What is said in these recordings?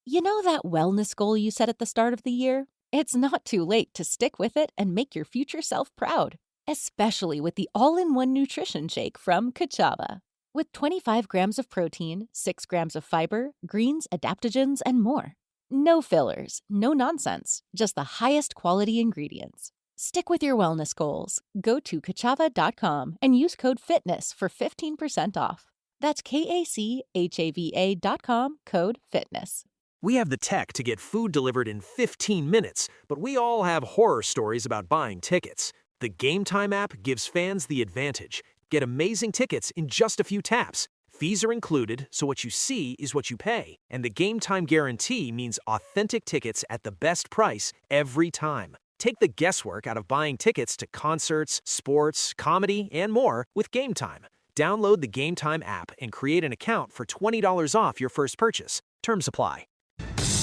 You know that wellness goal you set at the start of the year? It's not too late to stick with it and make your future self proud, especially with the all-in-one nutrition shake from Kachava. With 25 grams of protein, 6 grams of fiber, greens, adaptogens, and more. No fillers, no nonsense, just the highest quality ingredients. Stick with your wellness goals. Go to kachava.com and use code FITNESS for 15% off. That's KACHAVA.com, code FITNESS. We have the tech to get food delivered in 15 minutes, but we all have horror stories about buying tickets. The Game Time app gives fans the advantage. Get amazing tickets in just a few taps. Fees are included, so what you see is what you pay. And the Game Time guarantee means authentic tickets at the best price every time. Take the guesswork out of buying tickets to concerts, sports, comedy, and more with Game Time. Download the Game Time app and create an account for $20 off your first purchase. Terms apply.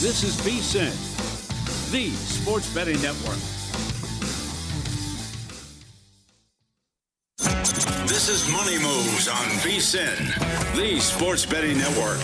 This is VSiN, the sports betting network. This is Money Moves on VSiN, the sports betting network.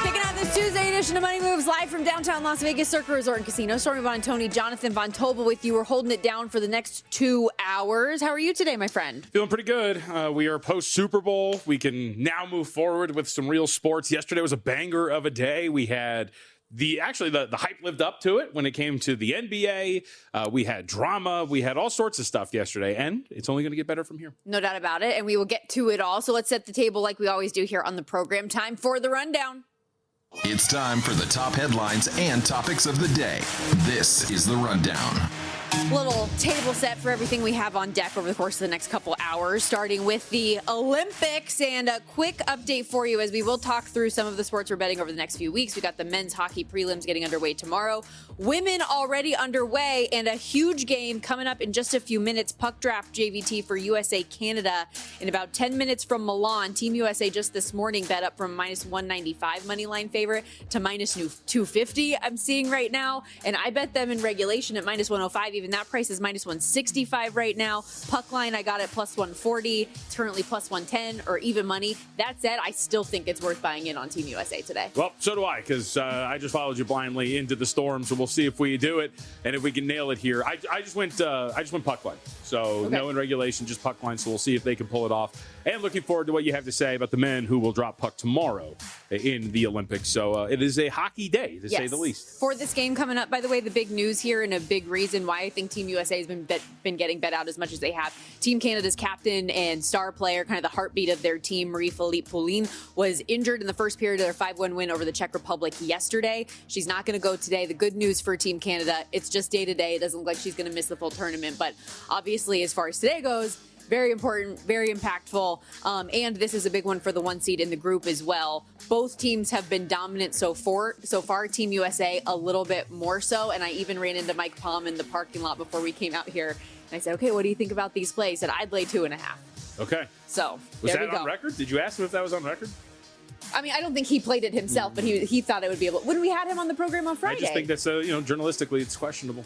Kicking out this Tuesday edition of Money Moves live from downtown Las Vegas Circa Resort and Casino. Stormy, Buonantony, Jonathan Von Tobel with you. We're holding it down for the next 2 hours. How are you today, my friend? Feeling pretty good. We are post-Super Bowl. We can now move forward with some real sports. Yesterday was a banger of a day. We had the hype lived up to it when it came to the NBA. We had drama. We had all sorts of stuff yesterday, and it's only going to get better from here. No doubt about it, and we will get to it all. So let's set the table like we always do here on the program. Time for the rundown. It's time for the top headlines and topics of the day. This is the Rundown. Little table set for everything we have on deck over the course of the next couple hours, starting with the Olympics. And a quick update for you as we will talk through some of the sports we're betting over the next few weeks. We got the men's hockey prelims getting underway tomorrow. Women already underway, and a huge game coming up in just a few minutes. Puck draft JVT for USA Canada in about 10 minutes from Milan. Team USA just this morning bet up from minus 195 money line favorite to minus 250 I'm seeing right now. And I bet them in regulation at minus 105. Even that price is minus 165 right now. Puck line, I got it plus 140. It's currently plus 110 or even money. That said, I still think it's worth buying in on Team USA today. Well, so do I, because I just followed you blindly into the storm. So we'll see if we do it and if we can nail it here. I just went puck line. So okay. No in regulation, just puck line. So we'll see if they can pull it off. And looking forward to what you have to say about the men who will drop puck tomorrow in the Olympics. So it is a hockey day, to say the least. For this game coming up, by the way, the big news here and a big reason why I think Team USA has been getting bet out as much as they have. Team Canada's captain and star player, kind of the heartbeat of their team, Marie-Philippe Poulin, was injured in the first period of their 5-1 win over the Czech Republic yesterday. She's not going to go today. The good news for Team Canada, it's just day-to-day. It doesn't look like she's going to miss the full tournament. But obviously, as far as today goes, very important, very impactful, and this is a big one for the one seed in the group as well. Both teams have been dominant so far. Team USA a little bit more so, and I even ran into Mike Palm in the parking lot before we came out here, and I said, okay, what do you think about these plays? And I'd lay 2.5. Okay. So was that on record? Did you ask him if that was on record? I mean, I don't think he played it himself, but he thought it would be able. When we had him on the program on Friday, I just think that's journalistically it's questionable.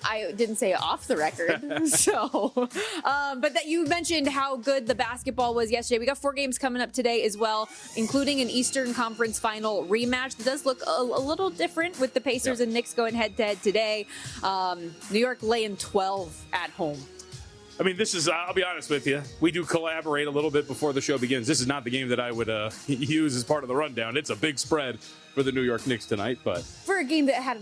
I didn't say it off the record, so. But that you mentioned how good the basketball was yesterday. We got 4 games coming up today as well, including an Eastern Conference Final rematch. It does look a little different with the Pacers and Knicks going head-to-head today. New York laying 12 at home. I mean, this is, I'll be honest with you, we do collaborate a little bit before the show begins. This is not the game that I would use as part of the rundown. It's a big spread for the New York Knicks tonight, but for a game that had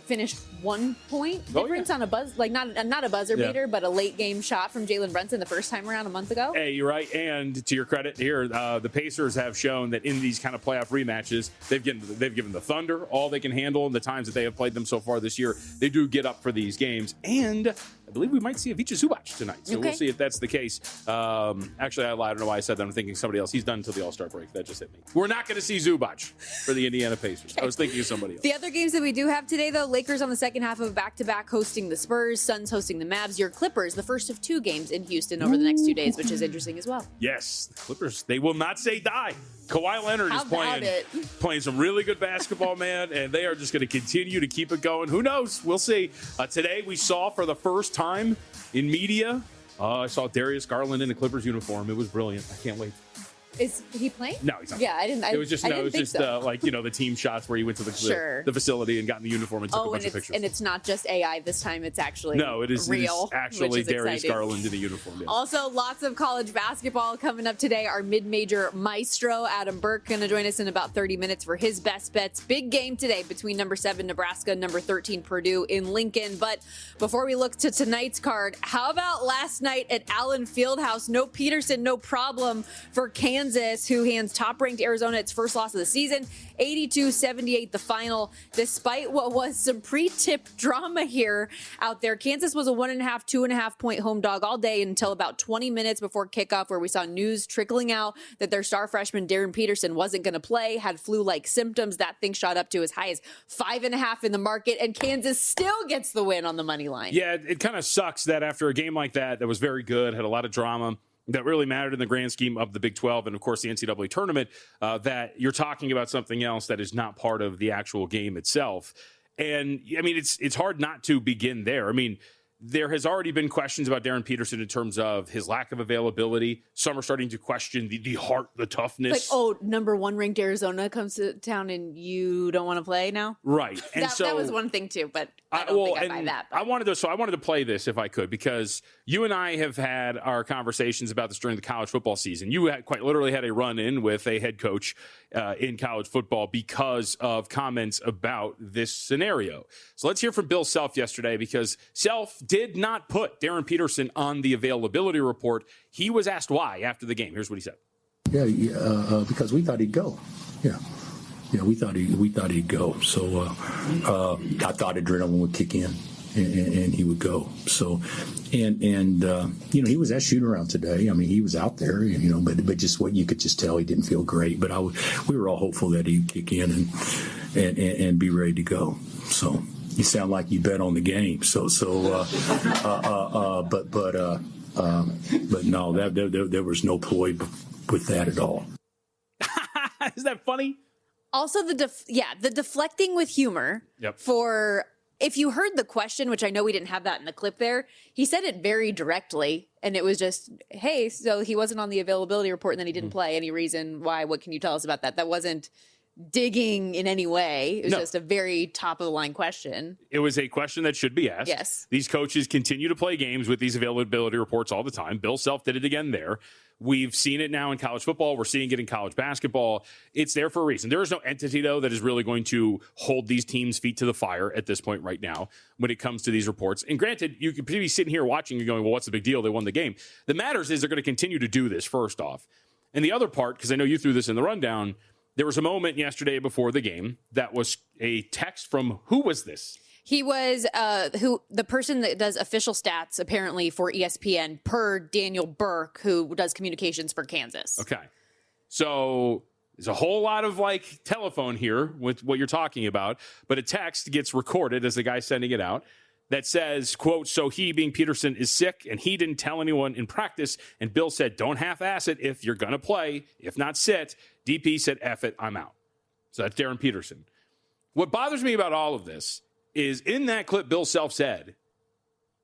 finished 1 point difference on a buzz, like not a buzzer beater, but a late game shot from Jalen Brunson the first time around a month ago. Hey, you're right. And to your credit here, the Pacers have shown that in these kind of playoff rematches, they've given the Thunder all they can handle in the times that they have played them so far this year. They do get up for these games, and I believe we might see Ivica Zubac tonight, so we'll see if that's the case. Actually, I lied. I don't know why I said that. I'm thinking somebody else. He's done until the All-Star break. That just hit me. We're not going to see Zubac for the Indiana Pacers. I was thinking of somebody else. The other games that we do have today, though, Lakers on the second half of back-to-back hosting the Spurs, Suns hosting the Mavs, your Clippers, the first of 2 games in Houston over the next 2 days, which is interesting as well. Yes, the Clippers, they will not say die. Kawhi Leonard is playing some really good basketball, man, and they are just going to continue to keep it going. Who knows? We'll see. Today we saw for the first time in media, I saw Darius Garland in a Clippers uniform. It was brilliant. I can't wait. Is he playing? No, he's not. Yeah, I didn't. It was just the team shots where you went to the facility and got in the uniform and took a bunch of pictures. And it's not just AI this time; it's actually real. It is actually Darius exciting. Garland in the uniform. Yeah. Also, lots of college basketball coming up today. Our mid-major maestro Adam Burke going to join us in about 30 minutes for his best bets. Big game today between number 7 Nebraska, number 13 Purdue in Lincoln. But before we look to tonight's card, how about last night at Allen Fieldhouse? No Peterson, no problem for Kansas, who hands top-ranked Arizona its first loss of the season, 82-78 the final. Despite what was some pre-tip drama here out there, Kansas was a 1.5, 2.5 point home dog all day until about 20 minutes before kickoff, where we saw news trickling out that their star freshman Darren Peterson wasn't going to play, had flu-like symptoms. That thing shot up to as high as 5.5 in the market, and Kansas still gets the win on the money line. Yeah, it kind of sucks that after a game like that was very good, had a lot of drama, that really mattered in the grand scheme of the Big 12 and, of course, the NCAA tournament, that you're talking about something else that is not part of the actual game itself. And, I mean, it's hard not to begin there. I mean, there has already been questions about Darren Peterson in terms of his lack of availability. Some are starting to question the heart, the toughness. Like, oh, number 1 ranked Arizona comes to town and you don't want to play now? Right. And that was one thing too, but I don't think I buy that. But. I wanted to play this if I could, because you and I have had our conversations about this during the college football season. You had quite literally had a run-in with a head coach in college football because of comments about this scenario. So let's hear from Bill Self yesterday, because Self did not put Darren Peterson on the availability report. He was asked why after the game. Here's what he said. Because we thought he'd go. Yeah, we thought he'd go. So I thought adrenaline would kick in and he would go. So and he was at shoot around today. I mean, he was out there, but just what you could just tell, he didn't feel great. But we were all hopeful that he'd kick in and be ready to go. So. You sound like you bet on the game. But no, there was no ploy with that at all. Is that funny? Also, the deflecting with humor. Yep. For if you heard the question, which I know we didn't have that in the clip there, he said it very directly, and it was just, "Hey, so he wasn't on the availability report, and then he didn't play. Any reason why? What can you tell us about that?" That wasn't digging in any way. It was just a very top of the line question. It was a question that should be asked. Yes. These coaches continue to play games with these availability reports all the time. Bill Self did it again there. We've seen it now in college football. We're seeing it in college basketball. It's there for a reason. There is no entity, though, that is really going to hold these teams' feet to the fire at this point right now when it comes to these reports. And granted, you could be sitting here watching and going, well, what's the big deal? They won the game. The matters is they're going to continue to do this, first off. And the other part, because I know you threw this in the rundown, there was a moment yesterday before the game that was a text from, who was this? He was the person that does official stats apparently for ESPN, per Daniel Burke, who does communications for Kansas. Okay. So there's a whole lot of telephone here with what you're talking about, but a text gets recorded as the guy sending it out that says, quote, "So he, being Peterson, is sick and he didn't tell anyone in practice. And Bill said, don't half-ass it if you're going to play. If not, sit. DP said, F it, I'm out." So that's Darren Peterson. What bothers me about all of this is in that clip, Bill Self said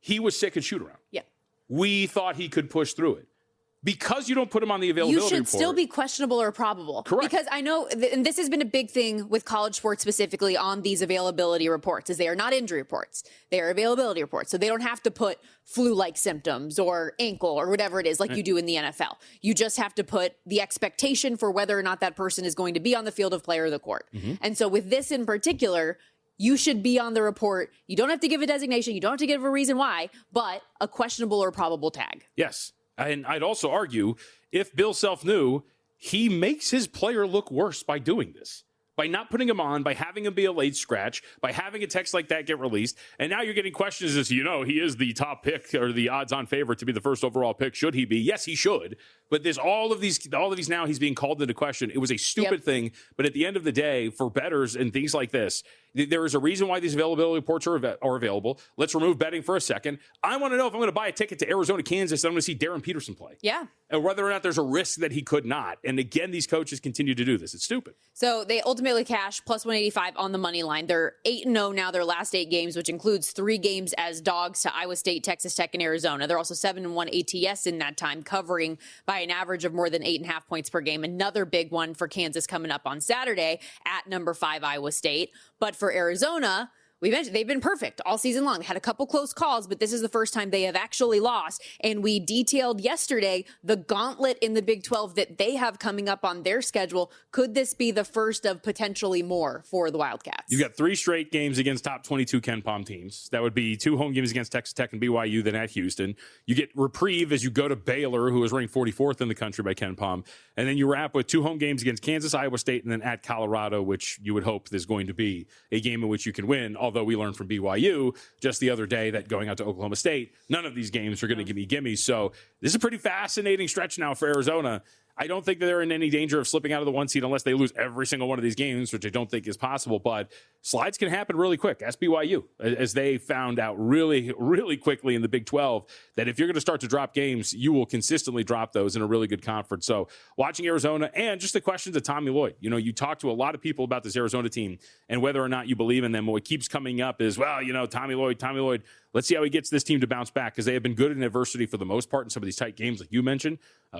he was sick at shoot around. Yeah. We thought he could push through it. Because you don't put him on the availability report. You should still be questionable or probable. Correct. Because I know, and this has been a big thing with college sports specifically on these availability reports, is they are not injury reports. They are availability reports. So they don't have to put flu-like symptoms or ankle or whatever it is like you do in the NFL. You just have to put the expectation for whether or not that person is going to be on the field of play or the court. Mm-hmm. And so with this in particular, you should be on the report. You don't have to give a designation. You don't have to give a reason why, but a questionable or probable tag. Yes. And I'd also argue, if Bill Self knew, he makes his player look worse by doing this. By not putting him on, by having him be a late scratch, by having a text like that get released. And now you're getting questions as, he is the top pick or the odds-on favorite to be the first overall pick. Should he be? Yes, he should. But there's all of these now he's being called into question. It was a stupid thing. But at the end of the day, for bettors and things like this, There is a reason why these availability reports are available. Let's remove betting for a second. I want to know if I'm going to buy a ticket to Arizona, Kansas, and I'm going to see Darren Peterson play. Yeah. And whether or not there's a risk that he could not. And again, these coaches continue to do this. It's stupid. So they ultimately cash plus 185 on the money line. They're 8-0 now, their last 8 games, which includes 3 games as dogs to Iowa State, Texas Tech, and Arizona. They're also 7-1 ATS in that time, covering by an average of more than 8.5 points per game. Another big one for Kansas coming up on Saturday at number 5 Iowa State. But for Arizona, we mentioned they've been perfect all season long. Had a couple close calls, but this is the first time they have actually lost. And we detailed yesterday the gauntlet in the Big 12 that they have coming up on their schedule. Could this be the first of potentially more for the Wildcats? You've got 3 straight games against top 22 KenPom teams. That would be 2 home games against Texas Tech and BYU, then at Houston. You get reprieve as you go to Baylor, who is ranked 44th in the country by KenPom. And then you wrap with 2 home games against Kansas, Iowa State, and then at Colorado, which you would hope is going to be a game in which you can win. Although we learned from BYU just the other day that going out to Oklahoma State, none of these games are going to give me gimmies. So this is a pretty fascinating stretch now for Arizona. I don't think that they're in any danger of slipping out of the 1 seed unless they lose every single one of these games, which I don't think is possible. But slides can happen really quick. Ask BYU, as they found out really, really quickly in the Big 12, that if you're going to start to drop games, you will consistently drop those in a really good conference. So watching Arizona and just the questions of Tommy Lloyd. You know, you talk to a lot of people about this Arizona team and whether or not you believe in them. What keeps coming up is, well, you know, Tommy Lloyd. Let's see how he gets this team to bounce back, because they have been good in adversity for the most part in some of these tight games like you mentioned.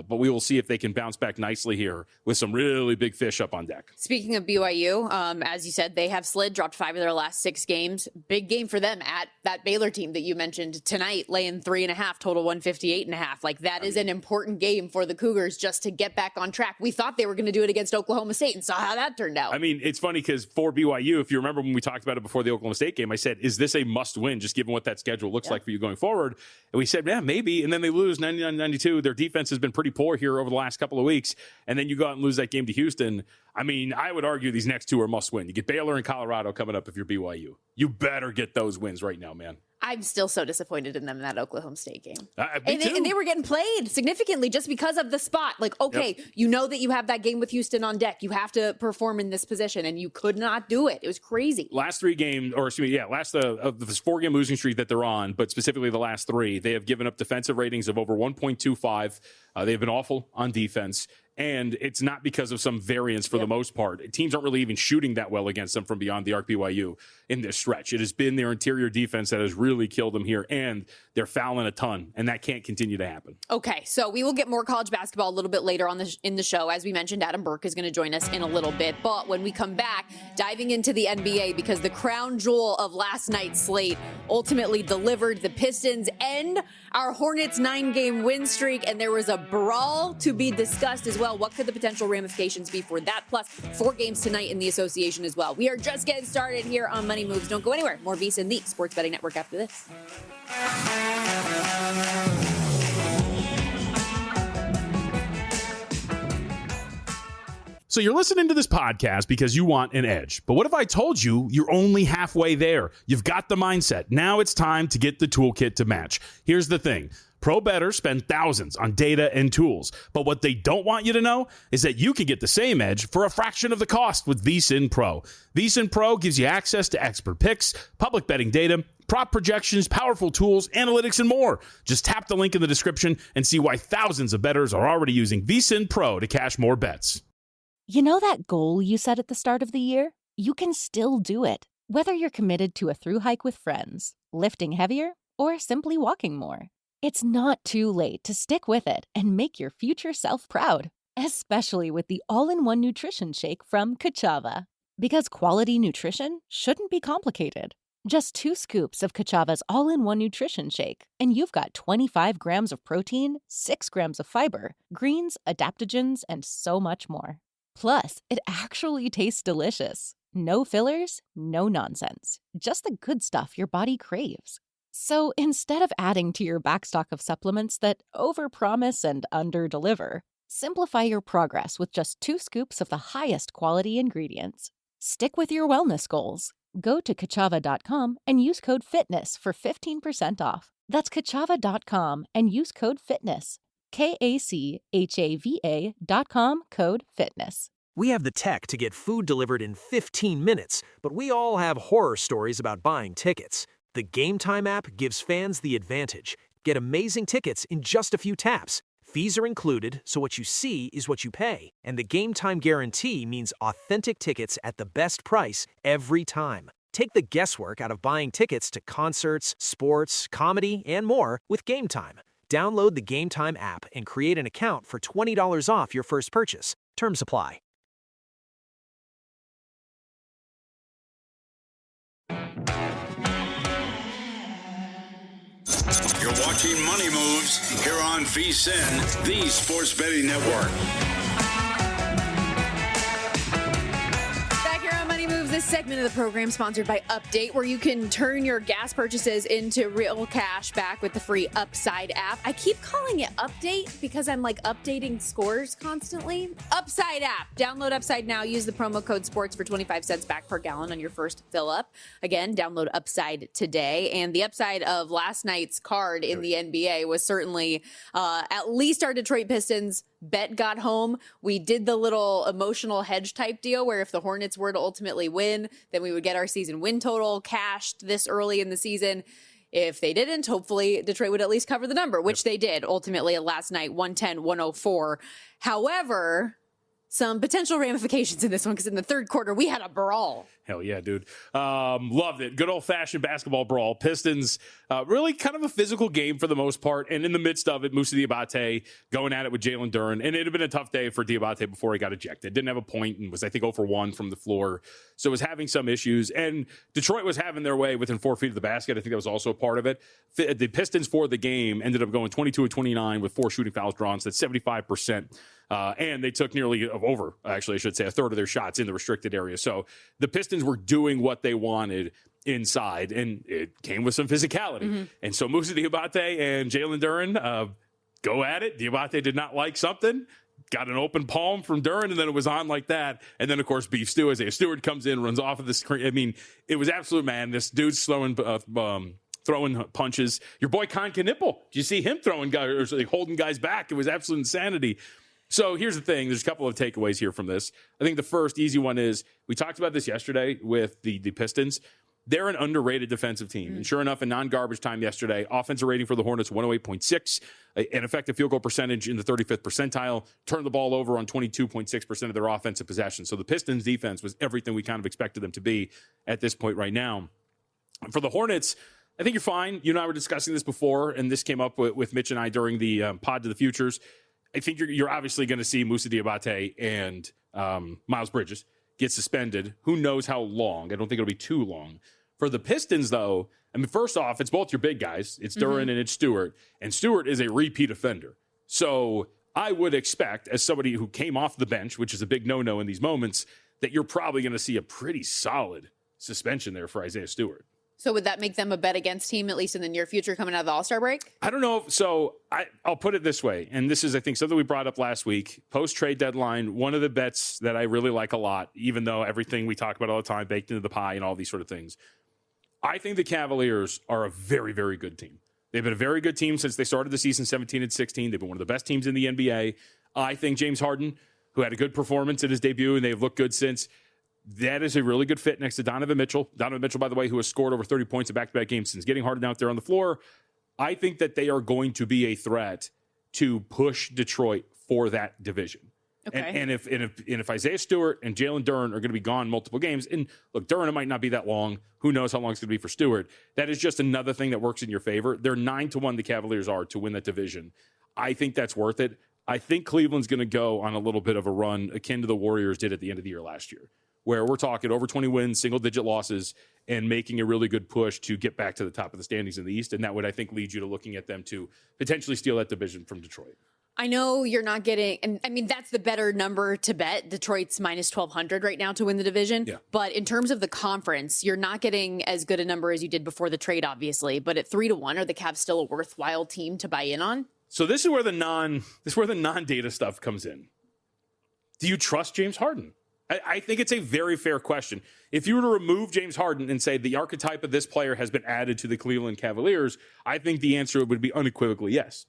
But we will see if they can bounce back nicely here with some really big fish up on deck. Speaking of BYU, as you said, they have slid, dropped 5 of their last 6 games. Big game for them at that Baylor team that you mentioned tonight, laying 3.5, total 158.5. Like, that is an important game for the Cougars just to get back on track. We thought they were going to do it against Oklahoma State and saw how that turned out. I mean, it's funny because for BYU, if you remember when we talked about it before the Oklahoma State game, I said, is this a must win just given what that schedule looks like for you going forward? And we said, yeah, maybe. And then they lose 99-92. Their defense has been pretty poor here over the last couple of weeks. And then you go out and lose that game to Houston. I mean, I would argue these next 2 are must win. You get Baylor and Colorado coming up if you're BYU. You better get those wins right now, man. I'm still so disappointed in them in that Oklahoma State game. And they were getting played significantly just because of the spot. Like, okay, you know that you have that game with Houston on deck. You have to perform in this position, and you could not do it. It was crazy. Last 3 games, or excuse me, last of this 4-game losing streak that they're on, but specifically the last 3, they have given up defensive ratings of over 1.25. They've been awful on defense. And it's not because of some variance for the most part. Teams aren't really even shooting that well against them from beyond the arc BYU in this stretch. It has been their interior defense that has really killed them here, and they're fouling a ton, and that can't continue to happen. Okay, so we will get more college basketball a little bit later on in the show. As we mentioned, Adam Burke is going to join us in a little bit. But when we come back, diving into the NBA, because the crown jewel of last night's slate ultimately delivered. The Pistons end our Hornets' 9-game win streak, and there was a brawl to be discussed as well. What could the potential ramifications be for that? Plus, 4 games tonight in the association as well. We are just getting started here on Money Moves. Don't go anywhere. More VSiN, the Sports Betting Network, after this. So you're listening to this podcast because you want an edge. But what if I told you you're only halfway there? You've got the mindset. Now it's time to get the toolkit to match. Here's the thing. Pro bettors spend thousands on data and tools, but what they don't want you to know is that you can get the same edge for a fraction of the cost with VSiN Pro. VSiN Pro gives you access to expert picks, public betting data, prop projections, powerful tools, analytics, and more. Just tap the link in the description and see why thousands of bettors are already using VSiN Pro to cash more bets. You know that goal you set at the start of the year? You can still do it, whether you're committed to a thru hike with friends, lifting heavier, or simply walking more. It's not too late to stick with it and make your future self proud, especially with the all-in-one nutrition shake from Kachava. Because quality nutrition shouldn't be complicated. Just 2 scoops of Kachava's all-in-one nutrition shake, and you've got 25 grams of protein, 6 grams of fiber, greens, adaptogens, and so much more. Plus, it actually tastes delicious. No fillers, no nonsense. Just the good stuff your body craves. So instead of adding to your backstock of supplements that overpromise and underdeliver, simplify your progress with just 2 scoops of the highest quality ingredients. Stick with your wellness goals. Go to Kachava.com and use code FITNESS for 15% off. That's Kachava.com and use code FITNESS. KACHAVA.com, code FITNESS. We have the tech to get food delivered in 15 minutes, but we all have horror stories about buying tickets. The Game Time app gives fans the advantage. Get amazing tickets in just a few taps. Fees are included, so what you see is what you pay. And the Game Time guarantee means authentic tickets at the best price every time. Take the guesswork out of buying tickets to concerts, sports, comedy, and more with Game Time. Download the Game Time app and create an account for $20 off your first purchase. Terms apply. You're watching Money Moves here on VSiN, the sports betting network. Back here on Money Moves, this segment of the program sponsored by Update, where you can turn your gas purchases into real cash back with the free Upside app. I keep calling it Update because I'm like updating scores constantly. Upside app. Download Upside now. Use the promo code SPORTS for 25 cents back per gallon on your first fill up. Again, download Upside today. And the upside of last night's card in the NBA was certainly at least our Detroit Pistons bet got home. We did the little emotional hedge type deal where if the Hornets were to ultimately win, then we would get our season win total cashed this early in the season. If they didn't, hopefully Detroit would at least cover the number, which they did ultimately last night, 110-104. However, some potential ramifications in this one because in the third quarter, we had a brawl. Hell yeah, dude. Loved it. Good old-fashioned basketball brawl. Pistons, really kind of a physical game for the most part. And in the midst of it, Moussa Diabate going at it with Jalen Duren. And it had been a tough day for Diabate before he got ejected. Didn't have a point and was, I think, 0 for 1 from the floor. So was having some issues. And Detroit was having their way within 4 feet of the basket. I think that was also a part of it. The Pistons for the game ended up going 22-29 with 4 shooting fouls drawn. So that's 75%. And they took nearly over, actually, I should say, a third of their shots in the restricted area. So the Pistons were doing what they wanted inside, and it came with some physicality. Mm-hmm. And so Moussa Diabate and Jalen Duren go at it. Diabate did not like something, got an open palm from Duren, and then it was on like that. And then, of course, Beef Stew, Isaiah Stewart comes in, runs off of the screen. I mean, it was absolute madness. Dude's throwing punches. Your boy Con Knipple, did you see him throwing guys, or holding guys back? It was absolute insanity. So here's the thing. There's a couple of takeaways here from this. I think the first easy one is we talked about this yesterday with the Pistons. They're an underrated defensive team. Mm-hmm. And sure enough, in non-garbage time yesterday, offensive rating for the Hornets, 108.6, an effective field goal percentage in the 35th percentile, turned the ball over on 22.6% of their offensive possession. So the Pistons defense was everything we kind of expected them to be at this point right now. For the Hornets, I think you're fine. You and I were discussing this before, and this came up with Mitch and I during the Pod to the Futures. I think you're obviously going to see Moussa Diabate and Miles Bridges get suspended. Who knows how long? I don't think it'll be too long. For the Pistons, though, I mean, first off, it's both your big guys. It's Duren and it's Stewart. And Stewart is a repeat offender. So I would expect, as somebody who came off the bench, which is a big no-no in these moments, that you're probably going to see a pretty solid suspension there for Isaiah Stewart. So would that make them a bet against team, at least in the near future, coming out of the All-Star break? I don't know. So I'll put it this way, and this is, I think, something we brought up last week. Post-trade deadline, one of the bets that I really like a lot, even though everything we talk about all the time, baked into the pie and all these sort of things. I think the Cavaliers are a very, very good team. They've been a very good team since they started the season 17 and 16. They've been one of the best teams in the NBA. I think James Harden, who had a good performance in his debut, and they've looked good since, that is a really good fit next to Donovan Mitchell. Donovan Mitchell, by the way, who has scored over 30 points in back-to-back games since getting Harden out there on the floor. I think that they are going to be a threat to push Detroit for that division. Okay. And if Isaiah Stewart and Jalen Duren are going to be gone multiple games, and look, Duren, it might not be that long. Who knows how long it's going to be for Stewart? That is just another thing that works in your favor. They're 9-1, the Cavaliers are, to win that division. I think that's worth it. I think Cleveland's going to go on a little bit of a run akin to the Warriors did at the end of the year last year, where we're talking over 20 wins, single-digit losses, and making a really good push to get back to the top of the standings in the East. And that would, I think, lead you to looking at them to potentially steal that division from Detroit. I know you're not getting, and I mean, that's the better number to bet. Detroit's minus 1,200 right now to win the division. Yeah. But in terms of the conference, you're not getting as good a number as you did before the trade, obviously. But at 3-1, are the Cavs still a worthwhile team to buy in on? So this is where the non-data stuff comes in. Do you trust James Harden? I think it's a very fair question. If you were to remove James Harden and say the archetype of this player has been added to the Cleveland Cavaliers, I think the answer would be unequivocally yes.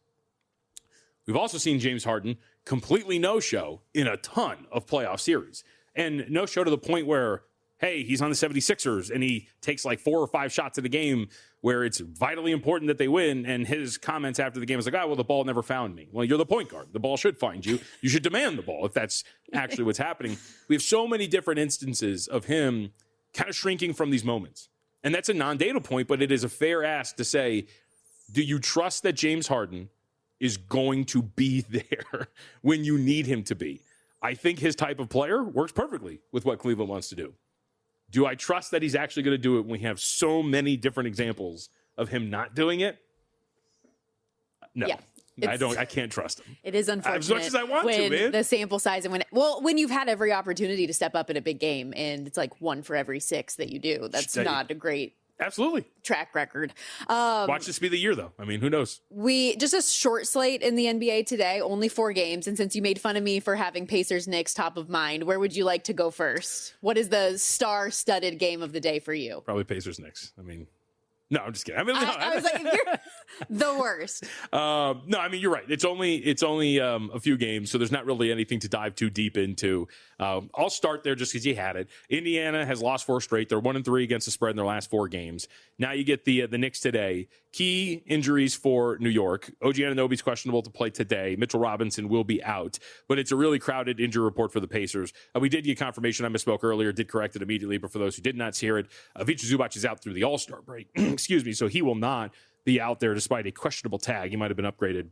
We've also seen James Harden completely no-show in a ton of playoff series. And no-show to the point where, hey, he's on the 76ers and he takes like 4 or 5 shots in a game where it's vitally important that they win. And his comments after the game was like, well, the ball never found me. Well, you're the point guard. The ball should find you. You should demand the ball if that's actually what's happening. We have so many different instances of him kind of shrinking from these moments. And that's a non-data point, but it is a fair ask to say, do you trust that James Harden is going to be there when you need him to be? I think his type of player works perfectly with what Cleveland wants to do. Do I trust that he's actually going to do it when we have so many different examples of him not doing it? No. Yeah. I can't trust him. It is unfortunate. As much as I want to, man. The sample size and when you've had every opportunity to step up in a big game and it's like 1 for every 6 that you do. That's not a great track record. Watch this be the year, though. I mean, who knows? Just a short slate in the NBA today, only 4 games. And since you made fun of me for having Pacers Knicks top of mind, where would you like to go first? What is the star-studded game of the day for you? Probably Pacers Knicks. I mean, no, I'm just kidding. I mean, I was like, if you're the worst. No, I mean, you're right. It's only a few games, so there's not really anything to dive too deep into. I'll start there just because you had it. Indiana has lost 4 straight. They're 1-3 against the spread in their last 4 games. Now you get the Knicks today. Key injuries for New York. OG Anunoby's questionable to play today. Mitchell Robinson will be out, but it's a really crowded injury report for the Pacers. We did get confirmation. I misspoke earlier. Did correct it immediately, but for those who did not hear it, Ivica Zubac is out through the All-Star break. Excuse me. So he will not be out there despite a questionable tag. He might have been upgraded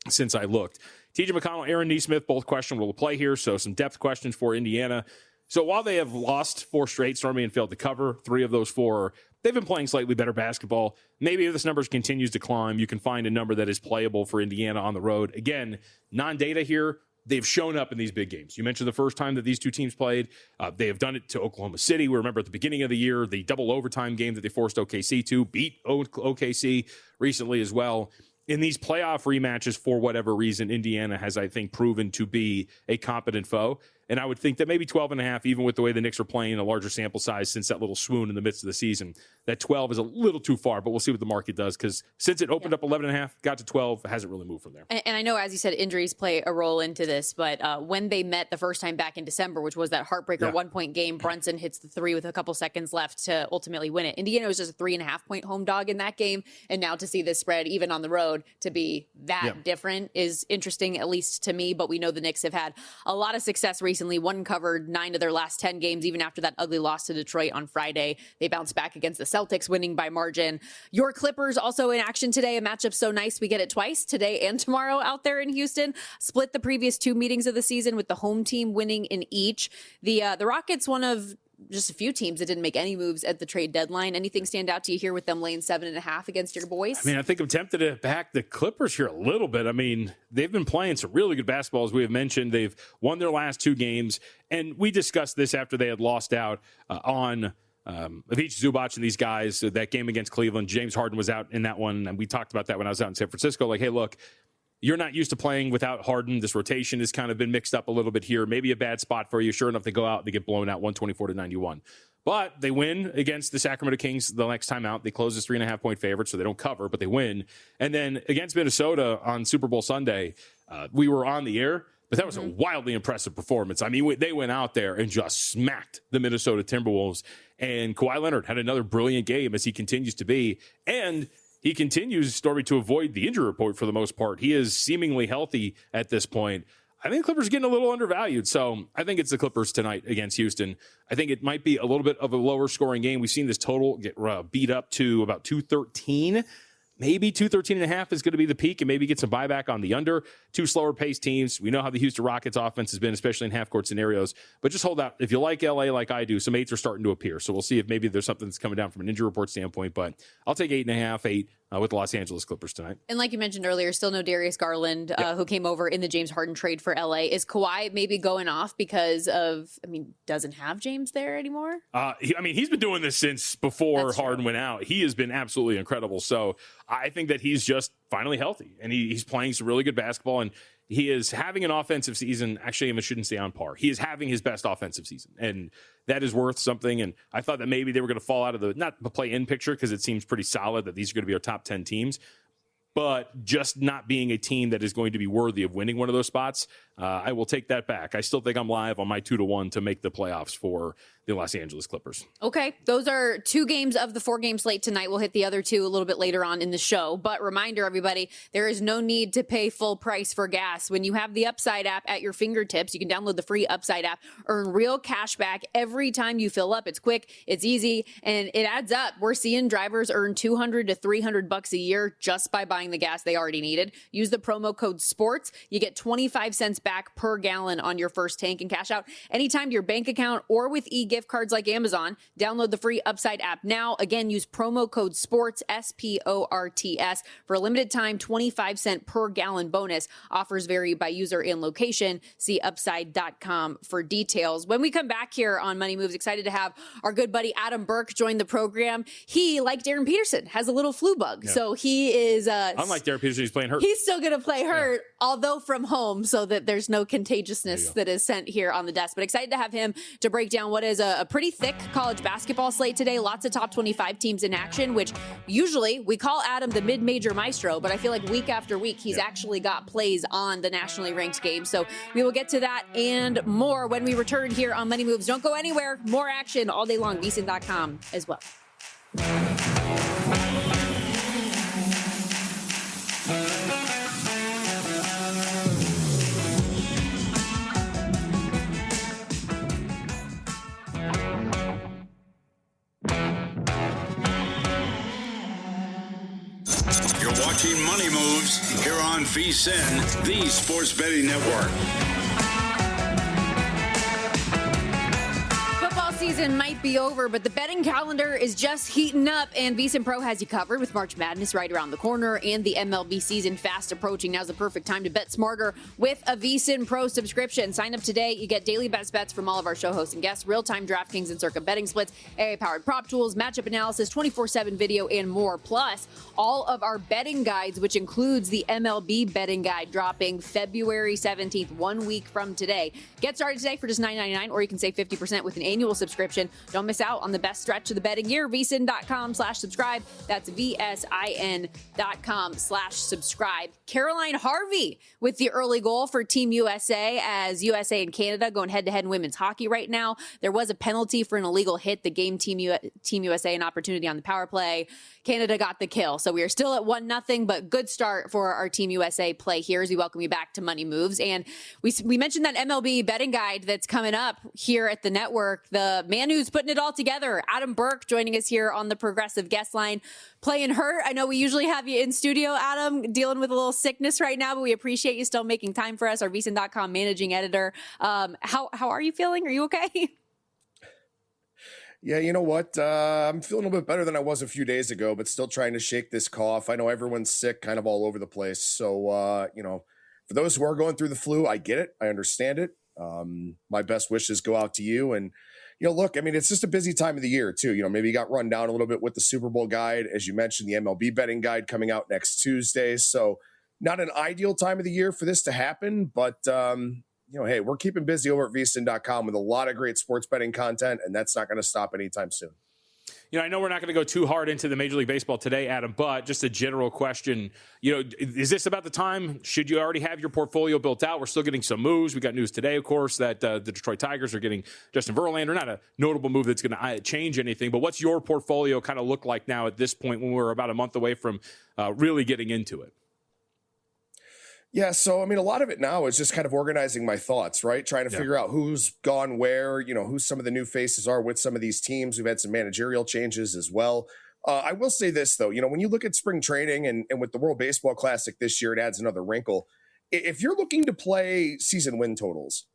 since I looked. TJ McConnell, Aaron Nesmith, both questionable to play here. So some depth questions for Indiana. So while they have lost 4 straight, Stormy and failed to cover 3 of those 4, they've been playing slightly better basketball. Maybe if this number continues to climb, you can find a number that is playable for Indiana on the road. Again, non-data here. They've shown up in these big games. You mentioned the first time that these two teams played. They have done it to Oklahoma City. We remember at the beginning of the year, the double overtime game that they forced OKC to, beat OKC recently as well. In these playoff rematches, for whatever reason, Indiana has, I think, proven to be a competent foe. And I would think that maybe 12.5, even with the way the Knicks are playing, a larger sample size since that little swoon in the midst of the season, that 12 is a little too far, but we'll see what the market does, because since it opened up 11.5, got to 12, it hasn't really moved from there. And I know, as you said, injuries play a role into this, but when they met the first time back in December, which was that heartbreaker 1-point game, Brunson hits the 3 with a couple seconds left to ultimately win it. Indiana was just a 3.5-point home dog in that game, and now to see this spread, even on the road, to be that different is interesting, at least to me, but we know the Knicks have had a lot of success recently. One covered 9 of their last 10 games, even after that ugly loss to Detroit on Friday. They bounced back against the Celtics, winning by margin. Your Clippers also in action today. A matchup so nice we get it twice, today and tomorrow out there in Houston. Split the previous 2 meetings of the season with the home team winning in each. The Rockets, one of just a few teams that didn't make any moves at the trade deadline. Anything stand out to you here with them laying 7.5 against your boys? I mean, I think I'm tempted to back the Clippers here a little bit. I mean, they've been playing some really good basketball, as we have mentioned. They've won their last 2 games, and we discussed this after they had lost out on Ivica Zubac and these guys. That game against Cleveland, James Harden was out in that one, and we talked about that when I was out in San Francisco. Like, hey, look, you're not used to playing without Harden. This rotation has kind of been mixed up a little bit here. Maybe a bad spot for you. Sure enough, they go out and they get blown out 124-91. But they win against the Sacramento Kings the next time out. They close as 3.5-point favorite, so they don't cover, but they win. And then against Minnesota on Super Bowl Sunday, we were on the air, but that was a wildly impressive performance. I mean, they went out there and just smacked the Minnesota Timberwolves. And Kawhi Leonard had another brilliant game, as he continues to be. And he continues, Stormy, to avoid the injury report for the most part. He is seemingly healthy at this point. I think the Clippers are getting a little undervalued, so I think it's the Clippers tonight against Houston. I think it might be a little bit of a lower scoring game. We've seen this total get beat up to about 213. Maybe 213.5 is going to be the peak, and maybe get some buyback on the under. 2 slower paced teams. We know how the Houston Rockets offense has been, especially in half-court scenarios. But just hold out. If you like LA like I do, some 8s are starting to appear. So we'll see if maybe there's something that's coming down from an injury report standpoint. But I'll take 8.5, 8 with the Los Angeles Clippers tonight. And like you mentioned earlier, still no Darius Garland, who came over in the James Harden trade for LA. Is Kawhi maybe going off because of, doesn't have James there anymore? He's been doing this since before Harden went out. He has been absolutely incredible. So I think that he's just finally healthy, and he's playing some really good basketball, and he is having an offensive season. Actually, I shouldn't say on par. He is having his best offensive season, and that is worth something. And I thought that maybe they were going to fall out of not the play-in picture, because it seems pretty solid that these are going to be our top 10 teams. but just not being a team that is going to be worthy of winning one of those spots. I will take that back. I still think I'm live on my 2-1 to make the playoffs for the Los Angeles Clippers. Okay, those are 2 games of the 4-game slate tonight. We'll hit the other 2 a little bit later on in the show. But reminder, everybody, there is no need to pay full price for gas. When you have the Upside app at your fingertips, you can download the free Upside app, earn real cash back every time you fill up. It's quick, it's easy, and it adds up. We're seeing drivers earn $200 to $300 a year just by buying the gas they already needed. Use the promo code SPORTS. You get 25 cents back per gallon on your first tank and cash out anytime to your bank account or with e-gift cards like Amazon. Download the free Upside app now. Again, use promo code SPORTS, SPORTS, for a limited time 25-cent per gallon bonus. Offers vary by user and location. See upside.com for details. When we come back here on Money Moves, excited to have our good buddy Adam Burke join the program. He, like Darren Peterson, has a little flu bug. Yeah. So he is... Unlike Darren Peterson, he's playing hurt. He's still going to play hurt, although from home, so that there's no contagiousness that is sent here on the desk. But excited to have him to break down what is a pretty thick college basketball slate today. Lots of top 25 teams in action, which usually we call Adam the mid-major maestro, but I feel like week after week he's actually got plays on the nationally ranked games. So we will get to that and more when we return here on Money Moves. Don't go anywhere. More action all day long. VSiN.com as well. You're watching Money Moves here on VSiN, the sports betting network. Season might be over, but the betting calendar is just heating up, and VSiN Pro has you covered with March Madness right around the corner and the MLB season fast approaching. Now's the perfect time to bet smarter with a VSiN Pro subscription. Sign up today. You get daily best bets from all of our show hosts and guests, real-time DraftKings and Circa betting splits, AI-powered prop tools, matchup analysis, 24/7 video, and more. Plus, all of our betting guides, which includes the MLB betting guide dropping February 17th, 1 week from today. Get started today for just $9.99, or you can save 50% with an annual subscription. Don't miss out on the best stretch of the betting year. VSiN.com/subscribe. That's VSIN.com/subscribe. Caroline Harvey with the early goal for Team USA, as USA and Canada going head-to-head in women's hockey right now. There was a penalty for an illegal hit that gave Team USA an opportunity on the power play. Canada got the kill. So we are still at 1-0, but good start for our Team USA play here as we welcome you back to Money Moves. And we mentioned that MLB betting guide that's coming up here at the network. The man who's putting it all together, Adam Burke, joining us here on the Progressive guest line, playing hurt. I know we usually have you in studio, Adam, dealing with a little sickness right now, but we appreciate you still making time for us, our VSiN.com managing editor. How are you feeling? Are you okay? Yeah, you know what? I'm feeling a little bit better than I was a few days ago, but still trying to shake this cough. I know everyone's sick kind of all over the place. So, for those who are going through the flu, I get it. I understand it. My best wishes go out to you. And, look, I mean, it's just a busy time of the year, too. Maybe you got run down a little bit with the Super Bowl guide. As you mentioned, the MLB betting guide coming out next Tuesday. So not an ideal time of the year for this to happen, but hey, we're keeping busy over at VSiN.com with a lot of great sports betting content, and that's not going to stop anytime soon. I know we're not going to go too hard into the Major League Baseball today, Adam, but just a general question. Is this about the time? Should you already have your portfolio built out? We're still getting some moves. We got news today, of course, that the Detroit Tigers are getting Justin Verlander. Not a notable move that's going to change anything, but what's your portfolio kind of look like now at this point when we're about a month away from really getting into it? Yeah, so, a lot of it now is just kind of organizing my thoughts, right? Trying to figure out who's gone where, who some of the new faces are with some of these teams. We've had some managerial changes as well. I will say this, though. When you look at spring training and with the World Baseball Classic this year, it adds another wrinkle. If you're looking to play season win totals,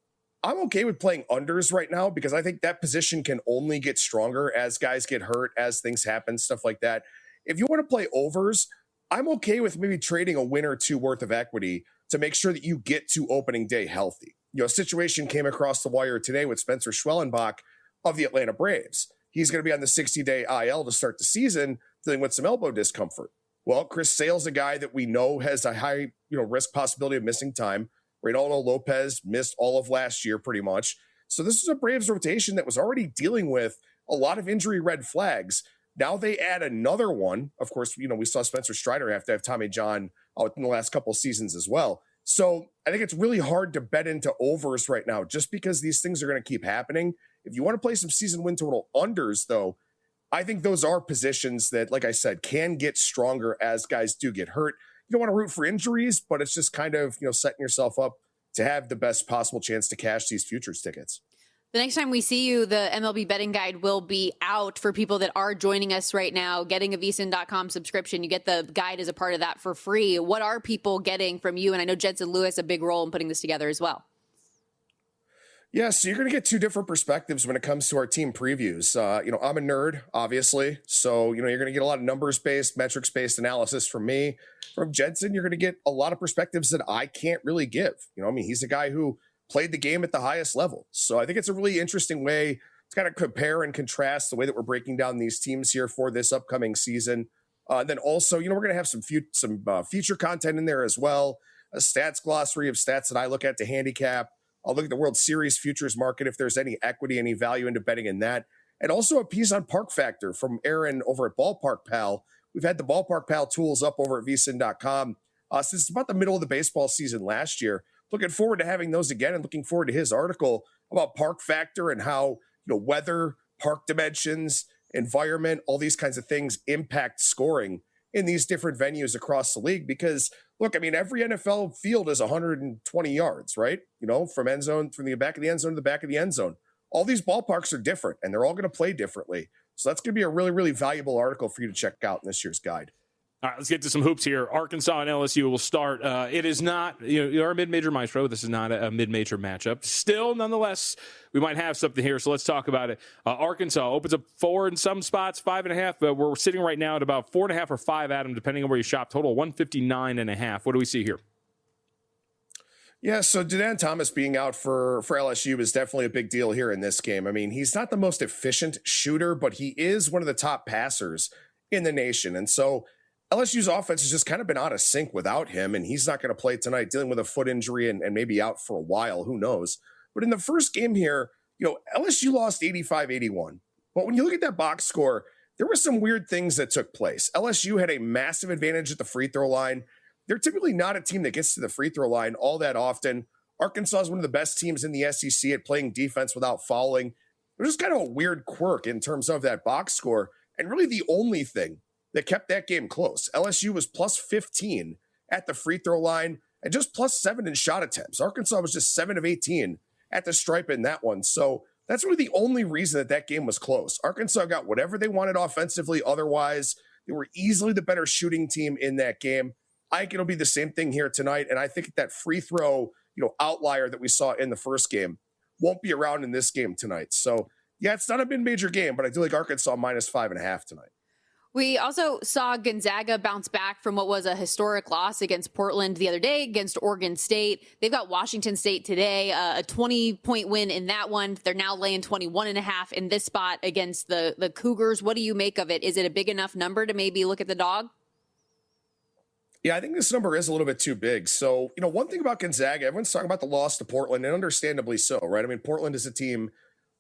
I'm okay with playing unders right now because I think that position can only get stronger as guys get hurt, as things happen, stuff like that. If you want to play overs, I'm okay with maybe trading a win or two worth of equity to make sure that you get to opening day healthy. A situation came across the wire today with Spencer Schwellenbach of the Atlanta Braves. He's going to be on the 60-day IL to start the season, dealing with some elbow discomfort. Well, Chris Sale's a guy that we know has a high, risk possibility of missing time. Reynaldo Lopez missed all of last year pretty much. So this is a Braves rotation that was already dealing with a lot of injury red flags. Now they add another one. Of course, we saw Spencer Strider have to have Tommy John in the last couple of seasons as well. So I think it's really hard to bet into overs right now just because these things are going to keep happening. If you want to play some season win total unders, though, I think those are positions that, like I said, can get stronger as guys do get hurt. You don't want to root for injuries, but it's just kind of, setting yourself up to have the best possible chance to cash these futures tickets. The next time we see you, the MLB betting guide will be out for people that are joining us right now. Getting a VSiN.com subscription, you get the guide as a part of that for free. What are people getting from you? And I know Jensen Lewis a big role in putting this together as well. Yeah, so you're going to get two different perspectives when it comes to our team previews. I'm a nerd, obviously. So, you're going to get a lot of numbers-based, metrics-based analysis from me. From Jensen, you're going to get a lot of perspectives that I can't really give. He's a guy who played the game at the highest level. So I think it's a really interesting way to kind of compare and contrast the way that we're breaking down these teams here for this upcoming season. Then also, we're going to have some feature content in there as well. A stats glossary of stats that I look at to handicap. I'll look at the World Series futures market if there's any equity, any value into betting in that. And also a piece on Park Factor from Aaron over at Ballpark Pal. We've had the Ballpark Pal tools up over at VSiN.com since about the middle of the baseball season last year. Looking forward to having those again and looking forward to his article about Park Factor and how, weather, park dimensions, environment, all these kinds of things impact scoring in these different venues across the league. Because look, every NFL field is 120 yards, right? From the back of the end zone to the back of the end zone. All these ballparks are different and they're all going to play differently. So that's going to be a really, really valuable article for you to check out in this year's guide. All right, let's get to some hoops here. Arkansas and LSU will start. It is not, you're a mid-major maestro. This is not a mid-major matchup. Still, nonetheless, we might have something here, so let's talk about it. Arkansas opens up 4 in some spots, 5.5. But we're sitting right now at about 4.5 or 5, Adam, depending on where you shop. Total 159.5. What do we see here? Yeah, so Dedan Thomas being out for LSU is definitely a big deal here in this game. He's not the most efficient shooter, but he is one of the top passers in the nation. And so LSU's offense has just kind of been out of sync without him, and he's not going to play tonight, dealing with a foot injury and maybe out for a while. Who knows? But in the first game here, LSU lost 85-81. But when you look at that box score, there were some weird things that took place. LSU had a massive advantage at the free throw line. They're typically not a team that gets to the free throw line all that often. Arkansas is one of the best teams in the SEC at playing defense without fouling. It was just kind of a weird quirk in terms of that box score, and really the only thing that kept that game close. LSU was plus 15 at the free throw line and just plus 7 in shot attempts. Arkansas was just 7 of 18 at the stripe in that one. So that's really the only reason that game was close. Arkansas got whatever they wanted offensively. Otherwise, they were easily the better shooting team in that game. I think it'll be the same thing here tonight. And I think that free throw, outlier that we saw in the first game won't be around in this game tonight. So yeah, it's not a mid-major game, but I do like Arkansas minus 5.5 tonight. We also saw Gonzaga bounce back from what was a historic loss against Portland the other day against Oregon State. They've got Washington State today, a 20-point win in that one. They're now laying 21.5 in this spot against the Cougars. What do you make of it? Is it a big enough number to maybe look at the dog? Yeah, I think this number is a little bit too big. So, one thing about Gonzaga, everyone's talking about the loss to Portland, and understandably so, right? Portland is a team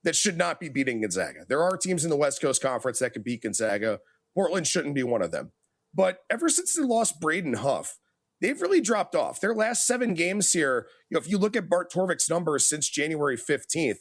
that should not be beating Gonzaga. There are teams in the West Coast Conference that can beat Gonzaga. Portland shouldn't be one of them. But ever since they lost Braden Huff, they've really dropped off. Their last 7 games here, if you look at Bart Torvik's numbers since January 15th,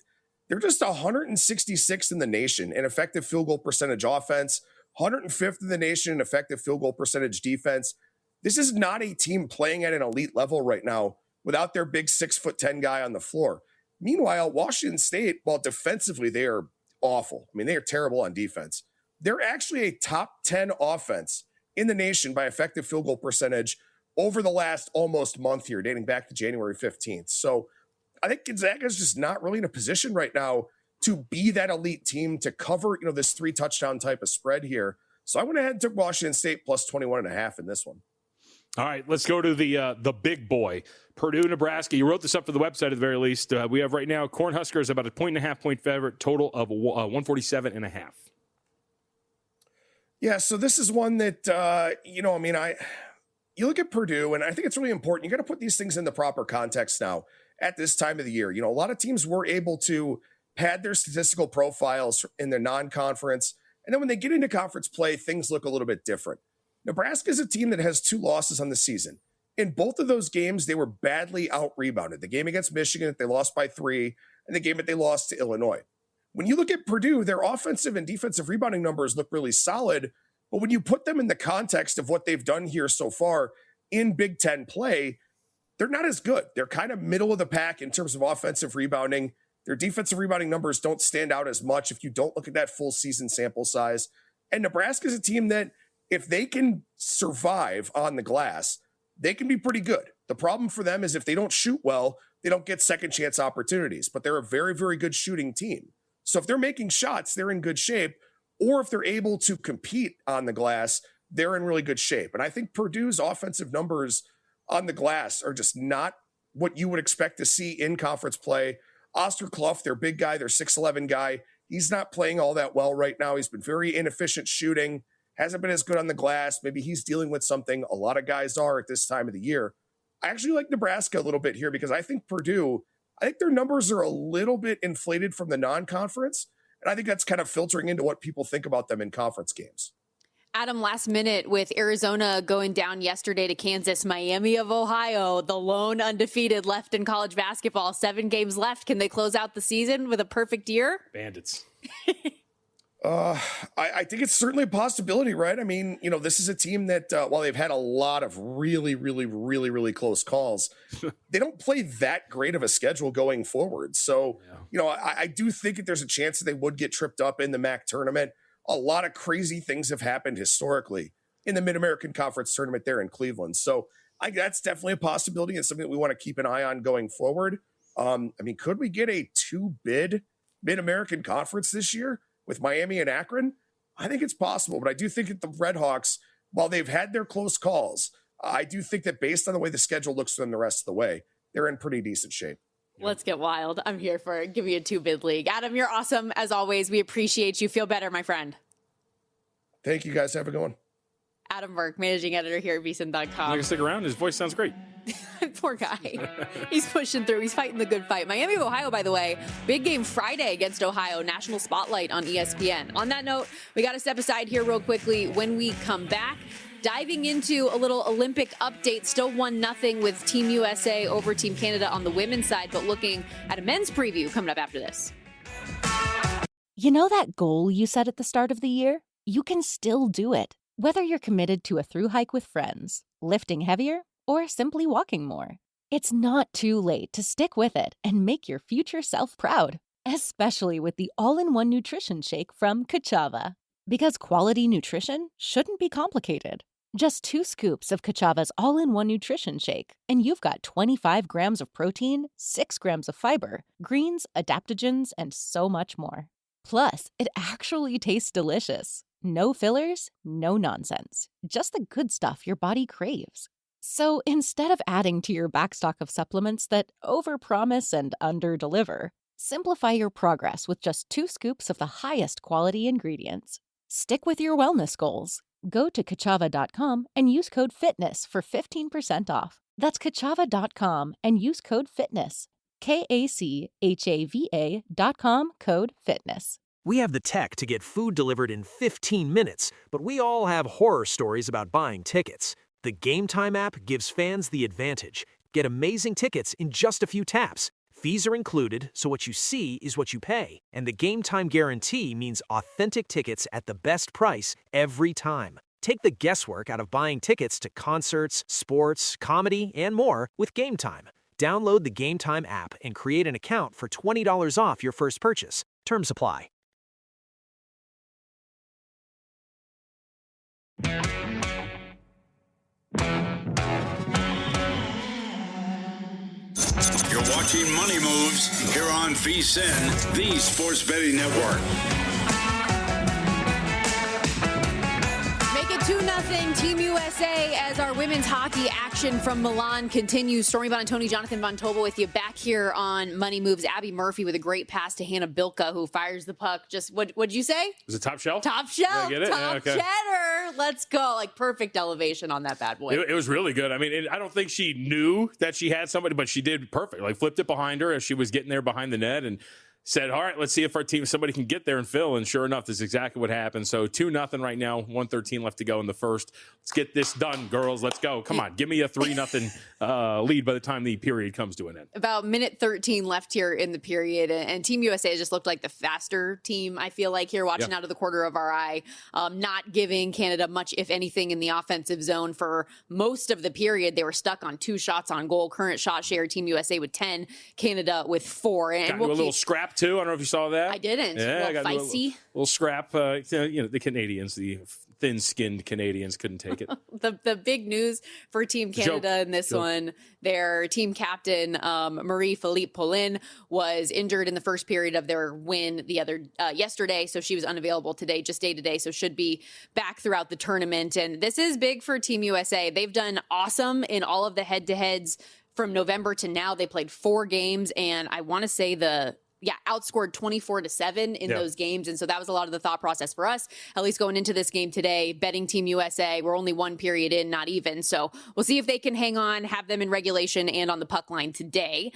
they're just 166th in the nation in effective field goal percentage offense, 105th in the nation in effective field goal percentage defense. This is not a team playing at an elite level right now without their big 6'10" guy on the floor. Meanwhile, Washington State, while defensively they are awful. They are terrible on defense. They're actually a top 10 offense in the nation by effective field goal percentage over the last almost month here, dating back to January 15th. So I think Gonzaga is just not really in a position right now to be that elite team to cover, this 3 touchdown type of spread here. So I went ahead and took Washington State plus 21.5 in this one. All right, let's go to the big boy, Purdue, Nebraska. You wrote this up for the website at the very least. We have right now Cornhuskers about a 1.5-point favorite, total of 147.5. Yeah, so this is one that, you look at Purdue, and I think it's really important. You got to put these things in the proper context now at this time of the year. A lot of teams were able to pad their statistical profiles in their non-conference And then when they get into conference play, things look a little bit different. Nebraska is a team that has 2 losses on the season. In both of those games, they were badly out-rebounded. The game against Michigan that they lost by 3, and the game that they lost to Illinois. When you look at Purdue, their offensive and defensive rebounding numbers look really solid, but when you put them in the context of what they've done here so far in Big Ten play, they're not as good. They're kind of middle of the pack in terms of offensive rebounding. Their defensive rebounding numbers don't stand out as much if you don't look at that full season sample size. And Nebraska is a team that if they can survive on the glass, they can be pretty good. The problem for them is if they don't shoot well, they don't get second chance opportunities, but they're a very, very good shooting team. So if they're making shots, they're in good shape. Or if they're able to compete on the glass, they're in really good shape. And I think Purdue's offensive numbers on the glass are just not what you would expect to see in conference play. Oscar Clough, their big guy, their 6'11 guy, he's not playing all that well right now. He's been very inefficient shooting, hasn't been as good on the glass. Maybe he's dealing with something a lot of guys are at this time of the year. I actually like Nebraska a little bit here because I think Purdue, I think their numbers are a little bit inflated from the non-conference. And I think that's kind of filtering into what people think about them in conference games. Adam, last minute with Arizona going down yesterday to Kansas, Miami of Ohio, the lone undefeated left in college basketball, 7 games left. Can they close out the season with a perfect year? Bandits. I think it's certainly a possibility, right? I mean, this is a team that while they've had a lot of really, really, really, really close calls, they don't play that great of a schedule going forward. So, I do think that there's a chance that they would get tripped up in the MAC tournament. A lot of crazy things have happened historically in the Mid-American Conference tournament there in Cleveland. So that's definitely a possibility and something that we want to keep an eye on going forward. Could we get a 2-bid Mid-American Conference this year with Miami and Akron? I think it's possible, but I do think that the Red Hawks, while they've had their close calls, I do think that based on the way the schedule looks for them the rest of the way, they're in pretty decent shape. Let's get wild. I'm here for it. Give me a 2-bid league. Adam, you're awesome. As always, we appreciate you. Feel better, my friend. Thank you, guys. Have a good one. Adam Burke, managing editor here at VSiN.com. I can stick around. His voice sounds great. Poor guy. He's pushing through. He's fighting the good fight. Miami of Ohio, by the way, big game Friday against Ohio. National spotlight on ESPN. On that note, we got to step aside here real quickly. When we come back, diving into a little Olympic update, still 1-0 with Team USA over Team Canada on the women's side, but looking at a men's preview coming up after this. You know that goal you set at the start of the year? You can still do it, whether you're committed to a thru hike with friends, lifting heavier, or simply walking more. It's not too late to stick with it and make your future self proud, especially with the all-in-one nutrition shake from Kachava. Because quality nutrition shouldn't be complicated. Just 2 scoops of Kachava's all-in-one nutrition shake, and you've got 25 grams of protein, 6 grams of fiber, greens, adaptogens, and so much more. Plus, it actually tastes delicious. No fillers, no nonsense. Just the good stuff your body craves. So instead of adding to your backstock of supplements that overpromise and underdeliver, simplify your progress with just 2 scoops of the highest quality ingredients. Stick with your wellness goals. Go to Kachava.com and use code FITNESS for 15% off. That's Kachava.com and use code FITNESS. KACHAVA.com, code FITNESS. We have the tech to get food delivered in 15 minutes, but we all have horror stories about buying tickets. The Game Time app gives fans the advantage. Get amazing tickets in just a few taps. Fees are included, so what you see is what you pay. And the Game Time guarantee means authentic tickets at the best price every time. Take the guesswork out of buying tickets to concerts, sports, comedy, and more with Game Time. Download the Game Time app and create an account for $20 off your first purchase. Terms apply. You're watching Money Moves here on VSiN, the sports betting network. Make it 2-0 Team USA as our women's hockey action from Milan continues. Stormy, Buonantony, Jonathan Von Tobel with you back here on Money Moves. Abby Murphy with a great pass to Hannah Bilka, who fires the puck. Just what'd you say? Is it top shelf? Top shelf. Did I get it? Top Yeah, okay. cheddar. Let's go. Like perfect elevation on that bad boy. It was really good. I mean, I don't think she knew that she had somebody, but she did perfect. Like flipped it behind her as she was getting there behind the net and said, all right, let's see if our team, somebody can get there and fill. And sure enough, this is exactly what happened. So 2-0 right now, 1:13 left to go in the first. Let's get this done, girls. Let's go. Come on. Give me a 3-0 lead by the time the period comes to an end. About minute 13 left here in the period. And Team USA just looked like the faster team, I feel like, here, watching out of the corner of our eye, not giving Canada much, if anything, in the offensive zone for most of the period. They were stuck on 2 shots on goal. Current shot share, Team USA with 10, Canada with 4. And got a little scrap, too. I don't know if you saw that. I didn't. Yeah, a little feisty. Little scrap. The Canadians, the thin-skinned Canadians couldn't take it. The big news for Team Canada in this one, their team captain, Marie-Philippe Poulin, was injured in the first period of their win yesterday, so she was unavailable today, just day-to-day, so should be back throughout the tournament. And this is big for Team USA. They've done awesome in all of the head-to-heads from November to now. They played 4 games, and I want to say outscored 24-7 in those games. And so that was a lot of the thought process for us, at least going into this game today, betting Team USA. We're only 1 period in, not even. So we'll see if they can hang on, have them in regulation and on the puck line today.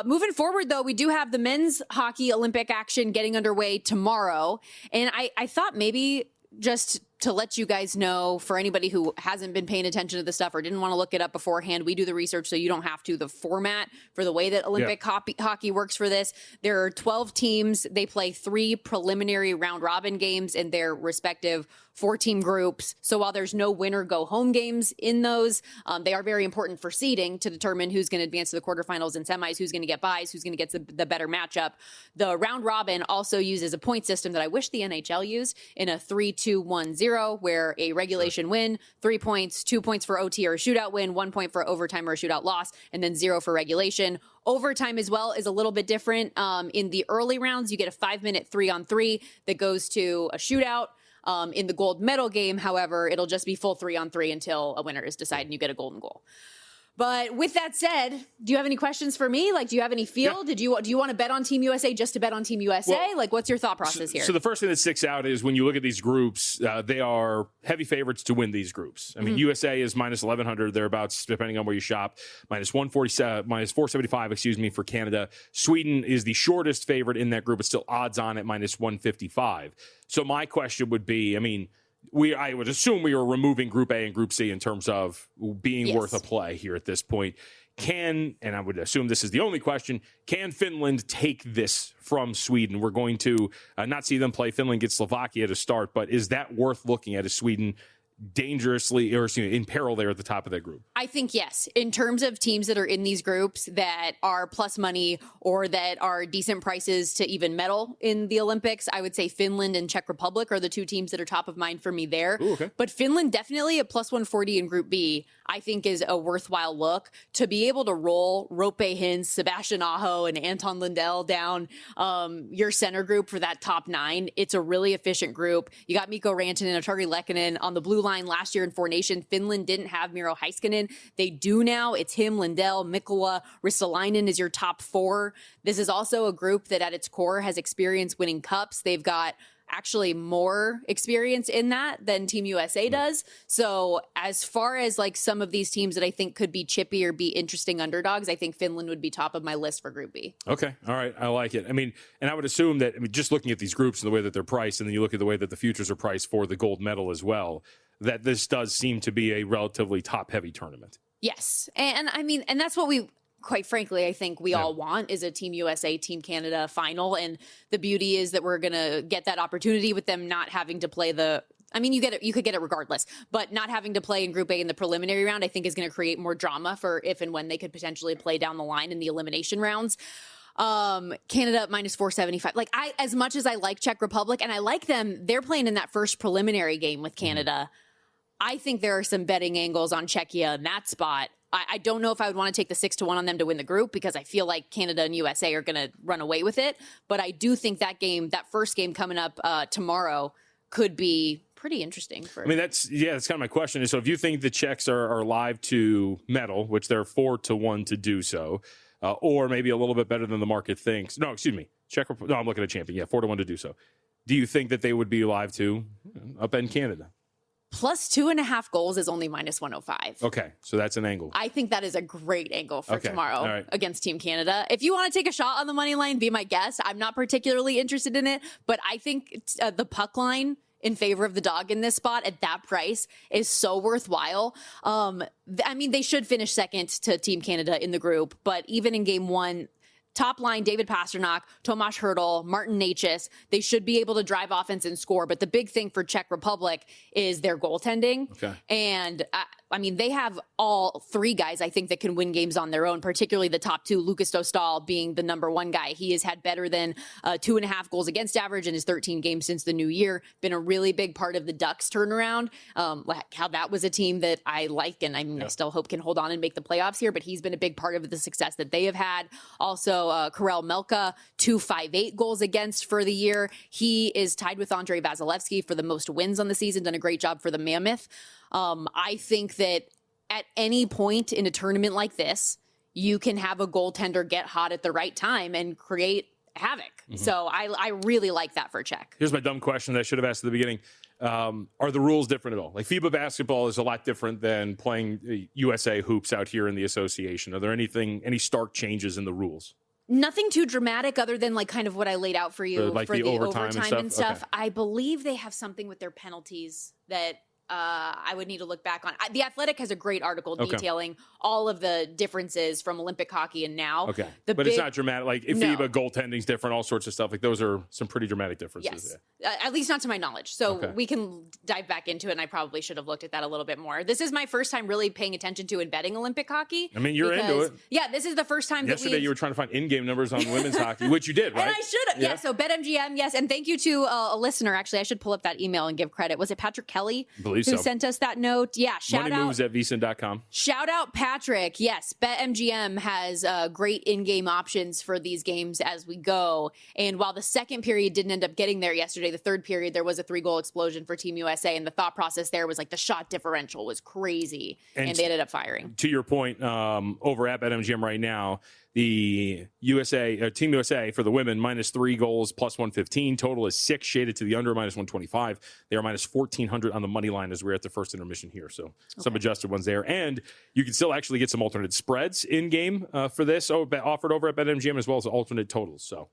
Moving forward, though, we do have the men's hockey Olympic action getting underway tomorrow. And I thought maybe just to let you guys know, for anybody who hasn't been paying attention to this stuff or didn't want to look it up beforehand, we do the research so you don't have to. The format for the way that Olympic hockey works for this, there are 12 teams. They play 3 preliminary round robin games in their respective 4-team groups. So while there's no winner go home games in those, they are very important for seeding to determine who's going to advance to the quarterfinals and semis, who's going to get byes, who's going to get the better matchup. The round robin also uses a point system that I wish the NHL used in a 3-2-1-0, where a regulation win, 3 points, 2 points for OT or a shootout win, 1 point for overtime or a shootout loss, and then 0 for regulation. Overtime as well is a little bit different. In the early rounds, you get a 5-minute 3-on-3 that goes to a shootout. In the gold medal game, however, it'll just be full 3-on-3 until a winner is decided and you get a golden goal. But with that said, do you have any questions for me? Like, do you have any feel? Do you want to bet on Team USA just to bet on Team USA? Well, what's your thought process here? So the first thing that sticks out is when you look at these groups, they are heavy favorites to win these groups. I mean, USA is minus 1,100 thereabouts, depending on where you shop. Minus 147, minus 475, for Canada. Sweden is the shortest favorite in that group, but still odds on at minus 155. So my question would be, I mean, I would assume we are removing Group A and Group C in terms of being worth a play here at this point. And I would assume this is the only question, can Finland take this from Sweden? We're going to not see them play. Finland gets Slovakia to start, but is that worth looking at as Sweden dangerously or in peril there at the top of that group? I think yes. In terms of teams that are in these groups that are plus money or that are decent prices to even medal in the Olympics, I would say Finland and Czech Republic are the 2 teams that are top of mind for me there. Ooh, okay. But Finland definitely at plus 140 in Group B, I think is a worthwhile look. To be able to roll Rope Hintz, Sebastian Aho, and Anton Lundell down your center group for that top 9, it's a really efficient group. You got Mikko Rantanen and Ottari Lehkonen on the blue line last year in Four Nations. Finland didn't have Miro Heiskanen. They do now. It's him, Lundell, Mikkola, Ristolainen is your top 4. This is also a group that at its core has experience winning cups. They've got actually more experience in that than Team USA does. So as far as like some of these teams that I think could be chippy or be interesting underdogs, I think Finland would be top of my list for Group B. Okay. All right. I like it. I mean, and I would assume that, just looking at these groups and the way that they're priced, and then you look at the way that the futures are priced for the gold medal as well, that this does seem to be a relatively top-heavy tournament. Yes. And I mean, and that's what we, quite frankly, I think we all want is a Team USA, Team Canada final. And the beauty is that we're going to get that opportunity with them not having to play you could get it regardless, but not having to play in Group A in the preliminary round, I think is going to create more drama for if and when they could potentially play down the line in the elimination rounds. Canada minus 475. Like, as much as I like Czech Republic and I like them, they're playing in that first preliminary game with Canada. I think there are some betting angles on Czechia in that spot. I don't know if I would want to take the 6-1 on them to win the group because I feel like Canada and USA are going to run away with it. But I do think that first game coming up tomorrow could be pretty interesting. That's kind of my question. So if you think the Czechs are live to medal, which they're 4-1 to do so, or maybe a little bit better than the market thinks. No, excuse me. I'm looking at champion. Yeah, 4-1 to do so. Do you think that they would be live to upend Canada? Plus 2.5 goals is only minus 105. Okay, so that's an angle. I think that is a great angle for tomorrow right. against Team Canada. If you want to take a shot on the money line, be my guest. I'm not particularly interested in it, but I think the puck line in favor of the dog in this spot at that price is so worthwhile. I mean, they should finish second to Team Canada in the group, but even in game one, top line, David Pastrnak, Tomas Hertl, Martin Necas, they should be able to drive offense and score. But the big thing for Czech Republic is their goaltending. Okay. And I mean, they have all three guys, I think, that can win games on their own, particularly the top two, Lucas Dostal being the number one guy. He has had better than 2.5 goals against average in his 13 games since the new year. Been a really big part of the Ducks turnaround. How that was a team that I like, and I mean, I still hope can hold on and make the playoffs here, but he's been a big part of the success that they have had. Also, Karel Melka, 2.58 goals against for the year. He is tied with Andrei Vasilevsky for the most wins on the season, done a great job for the Mammoth. I think that at any point in a tournament like this, you can have a goaltender get hot at the right time and create havoc. Mm-hmm. So I really like that for Czech. Here's my dumb question that I should have asked at the beginning. Are the rules different at all? Like FIBA basketball is a lot different than playing USA hoops out here in the association. Are there any stark changes in the rules? Nothing too dramatic other than like kind of what I laid out for you like for the overtime and stuff. Okay. I believe they have something with their penalties that I would need to look back on. The Athletic has a great article detailing all of the differences from Olympic hockey and now. Okay. But it's not dramatic. Like if FIBA goaltending's different, all sorts of stuff. Like those are some pretty dramatic differences. Yes. At least not to my knowledge. So we can dive back into it, and I probably should have looked at that a little bit more. This is my first time really paying attention to and betting Olympic hockey. I mean, you're into it. Yeah, this is the first time Yesterday you were trying to find in-game numbers on women's hockey, which you did, right? And I should have. Yeah, so BetMGM, yes. And thank you to a listener. Actually, I should pull up that email and give credit. Was it Patrick Kelly who sent us that note? Yeah, shout Money out. moves at VSiN.com. Shout out Patrick. Yes, BetMGM has great in-game options for these games as we go. And while the second period didn't end up getting there yesterday, the third period, there was a 3-goal explosion for Team USA. And the thought process there was like the shot differential was crazy. And they ended up firing. To your point, over at BetMGM right now, the Team USA for the women, -3 goals, +115. Total is 6, shaded to the under, -125. They are -1,400 on the money line as we're at the first intermission here. So some adjusted ones there. And you can still actually get some alternate spreads in game for this offered over at BetMGM, as well as alternate totals. So.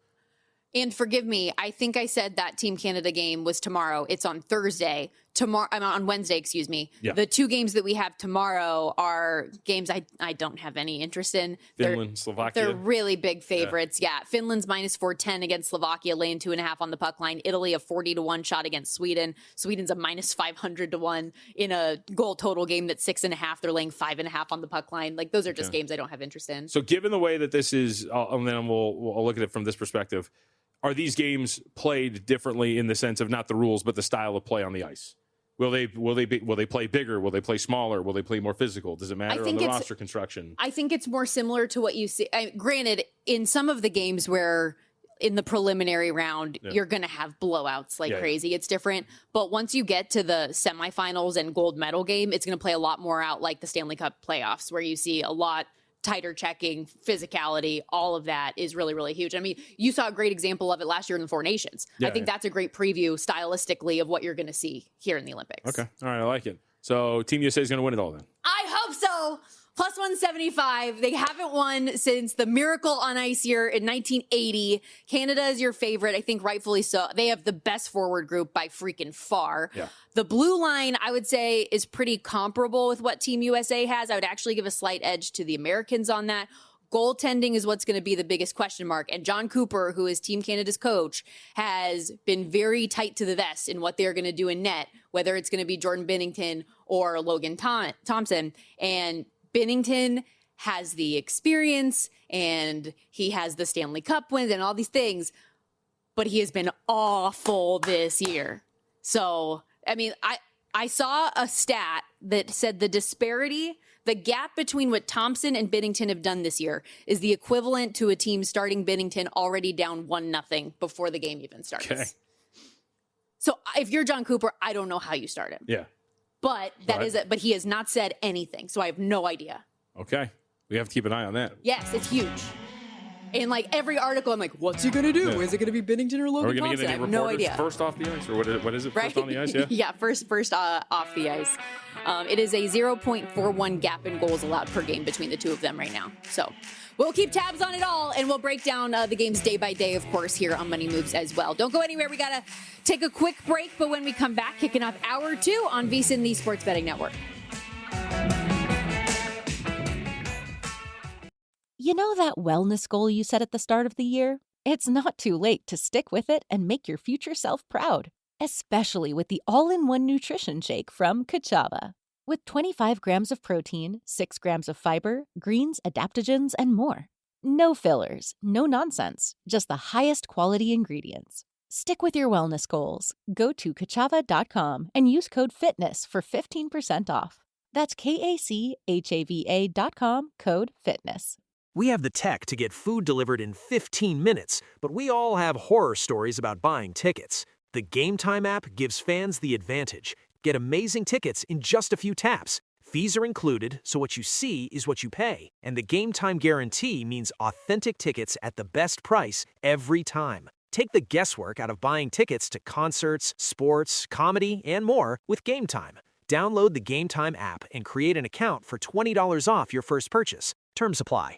And forgive me, I think I said that Team Canada game was tomorrow. It's on Thursday. On Wednesday, excuse me. Yeah. The two games that we have tomorrow are games I don't have any interest in. Finland, Slovakia. They're really big favorites. Yeah. Finland's -410 against Slovakia, laying 2.5 on the puck line. Italy, a 40-1 shot against Sweden. Sweden's a -500-1 in a goal total game that's 6.5. They're laying 5.5 on the puck line. Like those are just games I don't have interest in. So given the way that this is, and then we'll look at it from this perspective. Are these games played differently in the sense of not the rules, but the style of play on the ice? Will they play bigger? Will they play smaller? Will they play more physical? Does it matter on the roster construction? I think it's more similar to what you see. Granted, in some of the games where in the preliminary round, you're going to have blowouts like crazy. It's different. But once you get to the semifinals and gold medal game, it's going to play a lot more out like the Stanley Cup playoffs, where you see a lot tighter checking, physicality, all of that is really, really huge. I mean, you saw a great example of it last year in the Four Nations. I think that's a great preview stylistically of what you're going to see here in the Olympics. Okay. All right. I like it. So Team USA is going to win it all then. I hope so. +175. They haven't won since the Miracle on Ice year in 1980. Canada is your favorite. I think rightfully so. They have the best forward group by freaking far. Yeah. The blue line, I would say, is pretty comparable with what Team USA has. I would actually give a slight edge to the Americans on that. Goaltending is what's going to be the biggest question mark. And John Cooper, who is Team Canada's coach, has been very tight to the vest in what they're going to do in net, whether it's going to be Jordan Binnington or Logan Thompson. And Binnington has the experience and he has the Stanley Cup wins and all these things, but he has been awful this year. So, I mean, I saw a stat that said the gap between what Thompson and Binnington have done this year is the equivalent to a team starting Binnington already down 1-0 before the game even starts. Okay. So if you're John Cooper, I don't know how you start him. Yeah. But but he has not said anything, so I have no idea. Okay. We have to keep an eye on that. Yes, it's huge. in like every article, I'm like, what's he going to do? Yeah. Is it going to be Binnington or Logan Are we going to Thompson? get I any have no reporters idea. first off the ice, or what is it? Right? First on the ice, yeah? Yeah, first off the ice. It is a 0.41 gap in goals allowed per game between the two of them right now. So we'll keep tabs on it all, and we'll break down the games day by day, of course, here on Money Moves as well. Don't go anywhere. We got to take a quick break, but when we come back, kicking off hour 2 on VSiN, the Sports Betting Network. You know that wellness goal you set at the start of the year? It's not too late to stick with it and make your future self proud, especially with the all-in-one nutrition shake from Kachava. With 25 grams of protein, 6 grams of fiber, greens, adaptogens, and more. No fillers, no nonsense, just the highest quality ingredients. Stick with your wellness goals. Go to kachava.com and use code FITNESS for 15% off. That's KACHAVA.com, code FITNESS. We have the tech to get food delivered in 15 minutes, but we all have horror stories about buying tickets. The Game Time app gives fans the advantage. Get amazing tickets in just a few taps. Fees are included, so what you see is what you pay. And the Game Time guarantee means authentic tickets at the best price every time. Take the guesswork out of buying tickets to concerts, sports, comedy, and more with Game Time. Download the Game Time app and create an account for $20 off your first purchase. Terms apply.